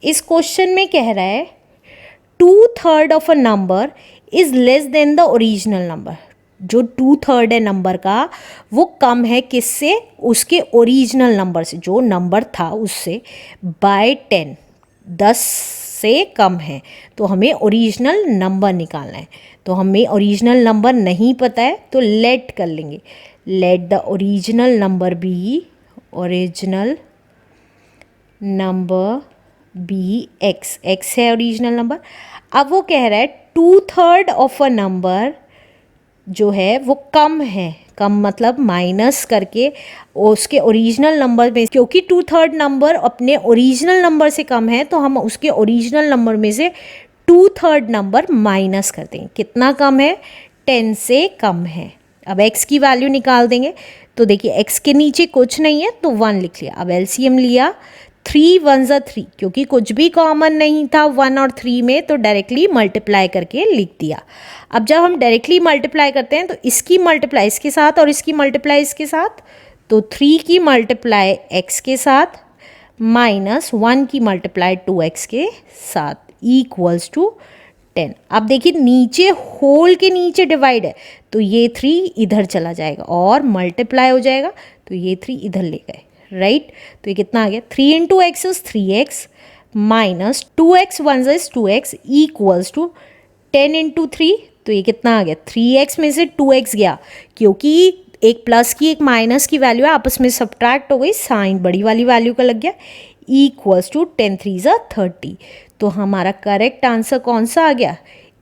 इस क्वेश्चन में कह रहा है 2/3 of a number is less than the original number. जो 2/3 है नंबर का वो कम है किससे? उसके ओरिजिनल नंबर से, जो नंबर था उससे, बाय 10, 10 से कम है। तो हमें ओरिजिनल नंबर निकालना है। तो हमें ओरिजिनल नंबर नहीं पता है तो लेट कर लेंगे, let the original number B, original number B X, X है ओरिजिनल नंबर। अब वो कह रहा है 2/3 ऑफ अ नंबर जो है वो कम है, कम मतलब माइनस करके उसके ओरिजिनल नंबर में, क्योंकि 2/3 नंबर अपने ओरिजिनल नंबर से कम है तो हम उसके ओरिजिनल नंबर में से 2/3 नंबर माइनस कर देंगे। कितना कम है? 10 से कम है। अब x की वैल्यू निकाल देंगे। तो देखिए x के नीचे कुछ नहीं है तो 1 लिख लिया। अब एलसीएम लिया, 3 1 ज़ा 3, क्योंकि कुछ भी कॉमन नहीं था 1 और 3 में तो डायरेक्टली मल्टीप्लाई करके लिख दिया। अब जब हम डायरेक्टली मल्टीप्लाई करते हैं तो इसकी मल्टीप्लाई इसके साथ और इसकी मल्टीप्लाई इसके साथ, तो 3 की मल्टीप्लाई x के साथ माइनस 1 की मल्टीप्लाई 2x के साथ इक्वल्स टू 10। अब देखिए नीचे होल के नीचे डिवाइड है तो ये 3 इधर चला जाएगा और मल्टीप्लाई हो जाएगा तो ये 3 इधर ले गए, राइट। तो ये कितना आ गया? 3 into X is 3x minus 2x 1 is 2x equals to 10 into 3। तो ये कितना आ गया? 3x में से 2x गया, क्योंकि एक प्लस की एक माइनस की वैल्यू है, आपस में सब्ट्रैक्ट हो गई, साइन बड़ी वाली वैल्यू का लग गया, इक्वल्स टू 10 3 ज़ा 30। तो हमारा करेक्ट आंसर कौन सा आ गया?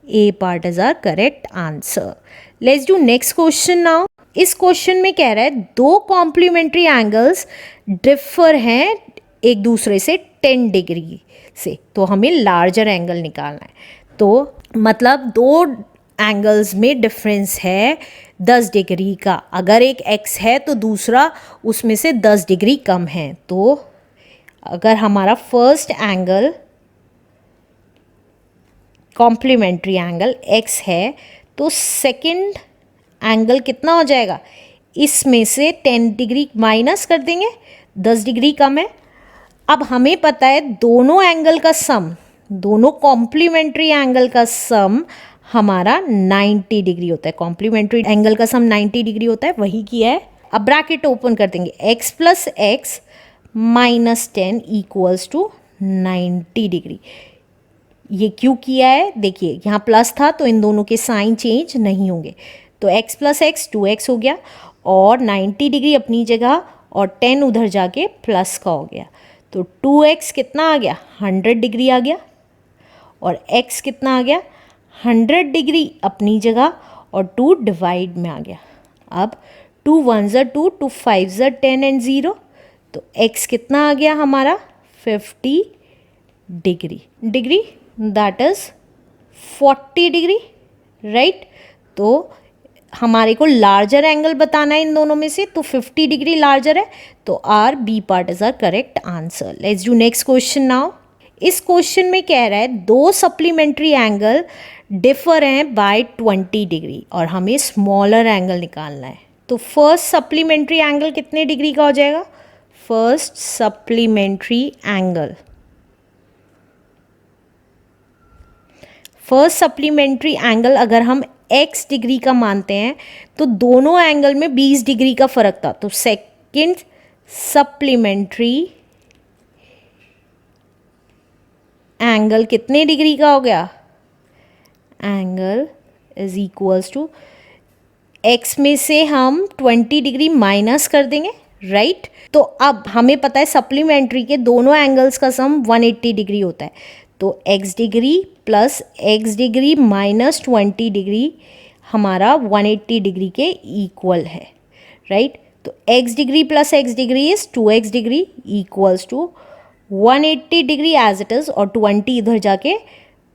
A part is our correct answer. Let's do next question now. इस क्वेश्चन में कह रहा है दो कॉम्प्लीमेंट्री एंगल्स डिफर हैं एक दूसरे से 10 डिग्री से, तो हमें लार्जर एंगल निकालना है। तो मतलब दो एंगल्स में डिफरेंस है 10 डिग्री का। अगर एक x है तो दूसरा उसमें से 10 डिग्री कम है। तो अगर हमारा first angle complementary angle x है तो सेकंड एंगल कितना हो जाएगा? इसमें से 10 डिग्री माइनस कर देंगे, 10 डिग्री कम है। अब हमें पता है दोनों एंगल का सम, दोनों कॉम्प्लीमेंट्री एंगल का सम हमारा 90 डिग्री होता है। कॉम्प्लीमेंट्री एंगल का सम 90 डिग्री होता है, वही किया है। अब ब्रैकेट ओपन कर देंगे, x plus x minus 10 equals to 90 degree. ये क्यों किया है? देखिए यहाँ प्लस था तो इन दोनों के साइन चेंज नहीं होंगे, तो x प्लस एक्स 2x हो गया और 90 डिग्री अपनी जगह और 10 उधर जाके प्लस का हो गया। तो 2x कितना आ गया? 100 डिग्री आ गया और x कितना आ गया? 100 डिग्री अपनी जगह और 2 डिवाइड में आ गया। अब 2 1 ज़ा 2, 2 5 ज़ा 10 एंड 0, तो x कितना आ गया हमारा? 50 degree, degree that is 40 degree, right. तो हमारे को लार्जर एंगल बताना है इन दोनों में से, तो 50 डिग्री लार्जर है, तो our B part is our correct answer. Let's do next question now. इस क्वेश्चन में कह रहा है दो सप्लीमेंट्री एंगल डिफर हैं बाय 20 डिग्री और हमें स्मॉलर एंगल निकालना है। तो फर्स्ट सप्लीमेंट्री एंगल कितने डिग्री का हो जाएगा? First supplementary angle, first supplementary angle अगर हम x डिग्री का मानते हैं तो दोनों एंगल में 20 डिग्री का फर्क था, तो सेकंड सप्लीमेंट्री एंगल कितने डिग्री का हो गया? Angle is equals to x में से हम 20 डिग्री माइनस कर देंगे, राइट। तो अब हमें पता है सप्लीमेंट्री के दोनों एंगल्स का सम 180 डिग्री होता है, तो x degree plus x degree minus 20 degree हमारा 180 डिग्री के इक्वल है, राइट। तो x degree plus x degree is 2x degree equals to 180 degree as it is और 20 इधर जाके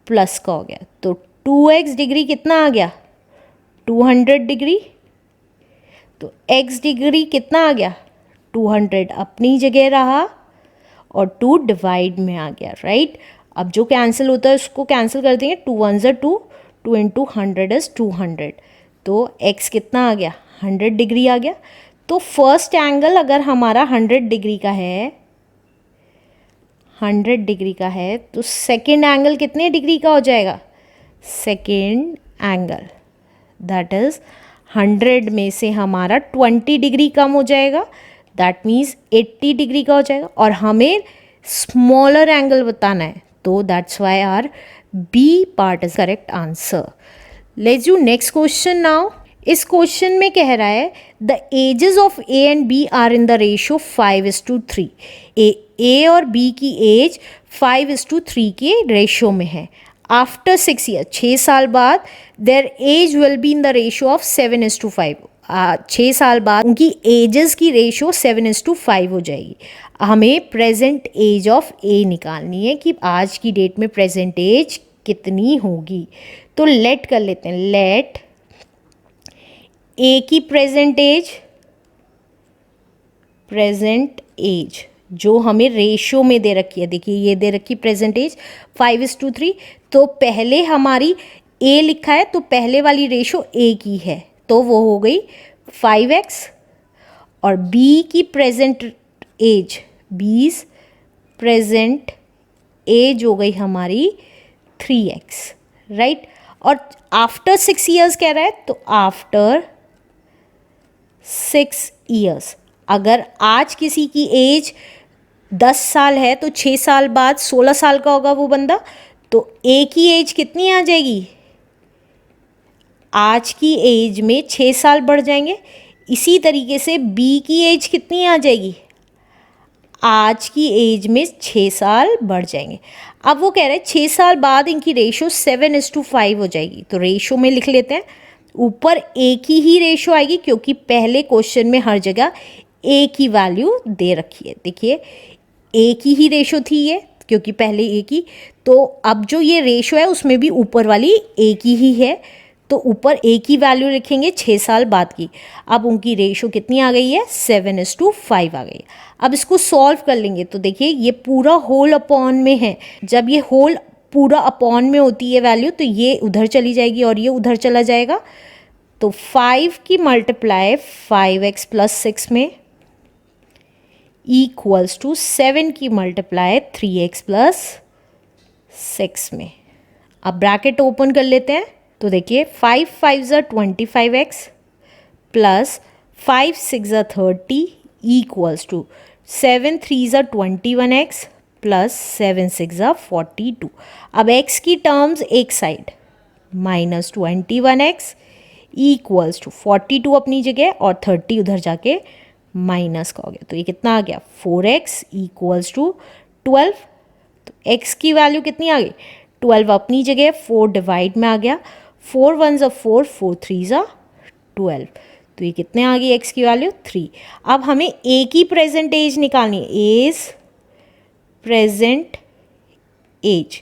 प्लस का हो गया, तो 2x डिग्री कितना आ गया? 200 डिग्री। तो x डिग्री कितना आ गया? 200 अपनी जगह रहा और 2 डिवाइड में आ गया, राइट। अब जो कैंसिल होता है उसको कैंसिल कर देंगे, 2 1 ज़ा 2, 2 इंटू 100 इज 200, तो x कितना आ गया? 100 डिग्री आ गया। तो फर्स्ट एंगल अगर हमारा 100 डिग्री का है, 100 डिग्री का है तो सेकेंड एंगल कितने डिग्री का हो जाएगा? सेकेंड एंगल दैट इज़ 100 में से हमारा 20 डिग्री कम हो जाएगा, दैट मीन्स 80 डिग्री का हो जाएगा, और हमें स्मॉलर एंगल बताना है, तो that's why our B part is correct answer. Let's do next question now. इस क्वेश्चन में कह रहा है the ages of A and B are in the ratio 5:3। A और बी की एज 5:3 के रेशियो में है। आफ्टर 6 ईयर, 6 साल बाद, their age will be in the ratio of 7:5। 6 साल बाद उनकी एजेस की रेशियो 7:5 हो जाएगी। हमें प्रेजेंट एज ऑफ ए निकालनी है कि आज की डेट में प्रेजेंट एज कितनी होगी। तो लेट कर लेते हैं, लेट ए की प्रेजेंट एज जो हमें रेशियो में दे रखी है, देखिए ये दे रखी प्रेजेंट एज 5:3, तो पहले हमारी ए लिखा है तो पहले वाली रेशियो ए की है तो वो हो गई 5x, और बी की प्रेजेंट एज, बीस प्रेजेंट एज हो गई हमारी 3x, राइट। और आफ्टर 6 ईयर्स कह रहा है तो आफ्टर 6 ईयर्स, अगर आज किसी की एज 10 साल है तो 6 साल बाद 16 साल का होगा वो बंदा, तो ए की एज कितनी आ जाएगी? आज की एज में 6 साल बढ़ जाएंगे। इसी तरीके से बी की एज कितनी आ जाएगी? आज की एज में 6 साल बढ़ जाएंगे। अब वो कह रहे हैं 6 साल बाद इनकी रेशियो 7:5 हो जाएगी, तो रेशियो में लिख लेते हैं। ऊपर ए की ही रेशियो आएगी क्योंकि पहले क्वेश्चन में हर जगह ए की वैल्यू दे रखी है। देखिए ए की ही रेशियो थी ये, क्योंकि पहले ए की, तो अब जो ये रेशियो है उसमें भी ऊपर वाली ए की ही है, तो ऊपर ए की वैल्यू लिखेंगे 6 साल बाद की। अब उनकी रेशियो कितनी आ गई है? 7:5 आ गई है। अब इसको सॉल्व कर लेंगे तो देखिए ये पूरा होल अपॉन में है। जब ये होल पूरा अपॉन में होती है वैल्यू तो ये उधर चली जाएगी और ये उधर चला जाएगा। तो 5 की मल्टीप्लाई 5x + 6 में इक्वल्स टू 7 की मल्टीप्लाई 3x + 6 में। अब ब्रैकेट ओपन कर लेते हैं तो देखिए 5 5 ज़ा 25x प्लस 5 6 ज़ा 30 इक्वल्स टू 7 3 ज़ा 21x प्लस 7 6 ज़ा 42। अब x की टर्म्स एक side, minus 21x equals to 42 अपनी जगह और 30 उधर जाके माइनस का हो गया, तो ये कितना आ गया? 4x equals to 12। तो x की वैल्यू कितनी आ गई? 12 अपनी जगह, 4 डिवाइड में आ गया, 4 1 ज़ा 4, 4 3 ज़ा 12, तो ये कितने आ गई x की वैल्यू? 3। अब हमें a की प्रेजेंट एज निकालनी है, एज प्रेजेंट एज।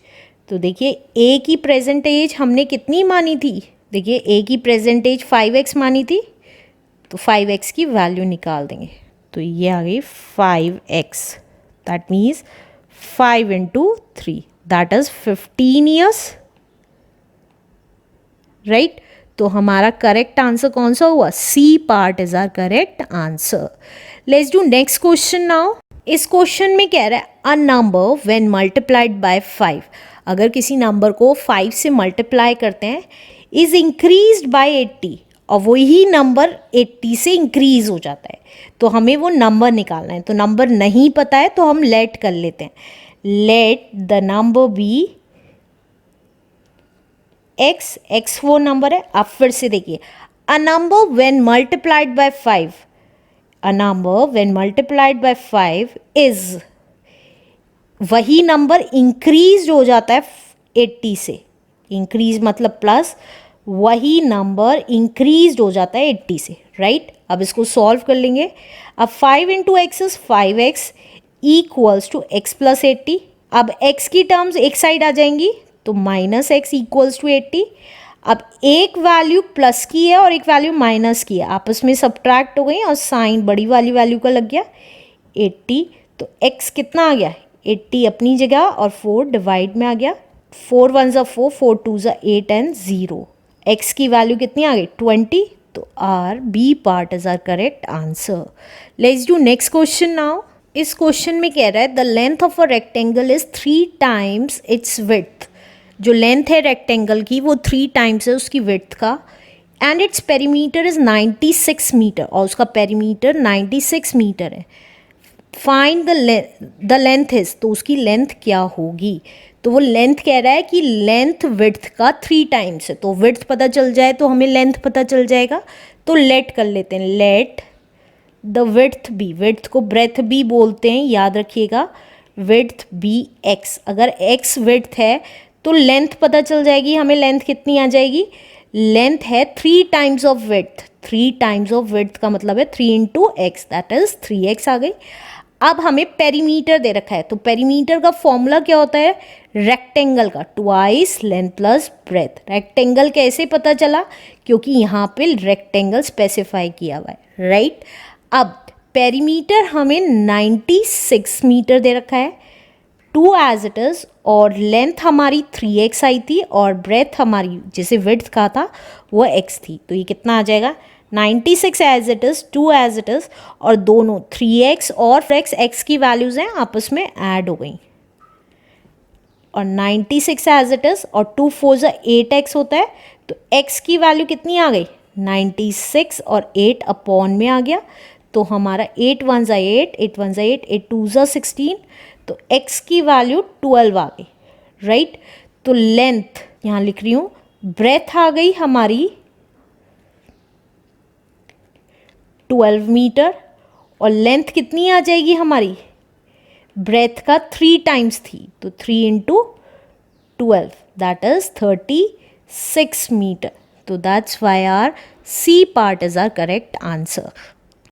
तो देखिए a की प्रेजेंट एज हमने कितनी मानी थी? देखिए a की प्रेजेंट एज 5x मानी थी, तो 5x की वैल्यू निकाल देंगे, तो ये आ गई 5x, that means 5 × 3 that is 15 years, right. तो हमारा करेक्ट आंसर कौन सा हुआ? C part is our correct answer. Let's do next question now. इस क्वेश्चन में कह रहा है a number when multiplied by 5, अगर किसी नंबर को 5 से मल्टीप्लाई करते हैं, इज इंक्रीज्ड बाय 80, और वही नंबर 80 से इंक्रीज हो जाता है, तो हमें वो नंबर निकालना है। तो नंबर नहीं पता है तो हम लेट कर लेते हैं, let the number be x, x वो नंबर है। अब फिर से देखिए a number when multiplied by 5, a number when multiplied by 5 is, वही नंबर इंक्रीज हो जाता है 80 से, इंक्रीज मतलब प्लस, वही नंबर इंक्रीज हो जाता है 80 से, राइट। अब इसको सॉल्व कर लेंगे। अब 5 × x is 5x equals to x + 80। अब x की टर्म्स एक साइड आ जाएंगी तो -x इक्वल्स टू 80। अब एक वैल्यू प्लस की है और एक वैल्यू माइनस की है, आपस में सब्ट्रैक्ट हो गई और साइन बड़ी वाली वैल्यू का लग गया 80, तो x कितना आ गया? 80 अपनी जगह और 4 डिवाइड में आ गया, 4 1 ज़ा 4, 4 2 ज़ा 8 एंड 0। x की वैल्यू कितनी आ गई? 20, तो our B part is our correct answer. Let's do next question now. इस क्वेश्चन में कह रहा है the length of a rectangle is 3 times its width. जो लेंथ है रेक्टेंगल की वो 3 टाइम्स है उसकी विड्थ का, and its perimeter is 96 metre, और उसका पेरीमीटर 96 मीटर है। फाइंड द लेंथ इज, तो उसकी लेंथ क्या होगी। तो वो लेंथ कह रहा है कि लेंथ विड्थ का 3 टाइम्स है, तो विड्थ पता चल जाए तो हमें लेंथ पता चल जाएगा। तो लेट कर लेते हैं, let the width be, width को ब्रेथ भी बोलते हैं याद रखिएगा, विड्थ बी एक्स। अगर एक्स विड्थ है तो लेंथ पता चल जाएगी हमें, लेंथ कितनी आ जाएगी, लेंथ है 3 times of width. 3 times of width का मतलब है 3 into x, that is 3x आ गई। अब हमें पेरीमीटर दे रखा है, तो पेरीमीटर का फॉर्मूला क्या होता है, रेक्टेंगल का twice length plus breadth. Rectangle कैसे पता चला, क्योंकि यहाँ पे रेक्टेंगल स्पेसिफाई किया हुआ है, राइट। अब पेरीमीटर हमें 96 मीटर दे रखा है, 2 एज इट इज़, और लेंथ हमारी 3x आई थी, और ब्रेथ हमारी जैसे विड्थ का था वो x थी। तो ये कितना आ जाएगा, 96 as it is, 2 as it is, और दोनों 3x और x की वैल्यूज़ हैं आपस में ऐड हो गई, और 96 एज इट इज़ और 2 4 8x होता है, तो x की वैल्यू कितनी आ गई, 96 और 8 अपॉन में आ गया। तो हमारा 8 1 8, 8 1 8, 8 2 16, तो x की वैल्यू 12 आ गई, राइट। तो लेंथ यहाँ लिख रही हूँ, ब्रेथ आ गई हमारी 12 मीटर, और लेंथ कितनी आ जाएगी हमारी, ब्रेथ का 3 टाइम्स थी, तो 3 इंटू 12, दैट इज 36 मीटर। तो that's why our C part is our correct answer.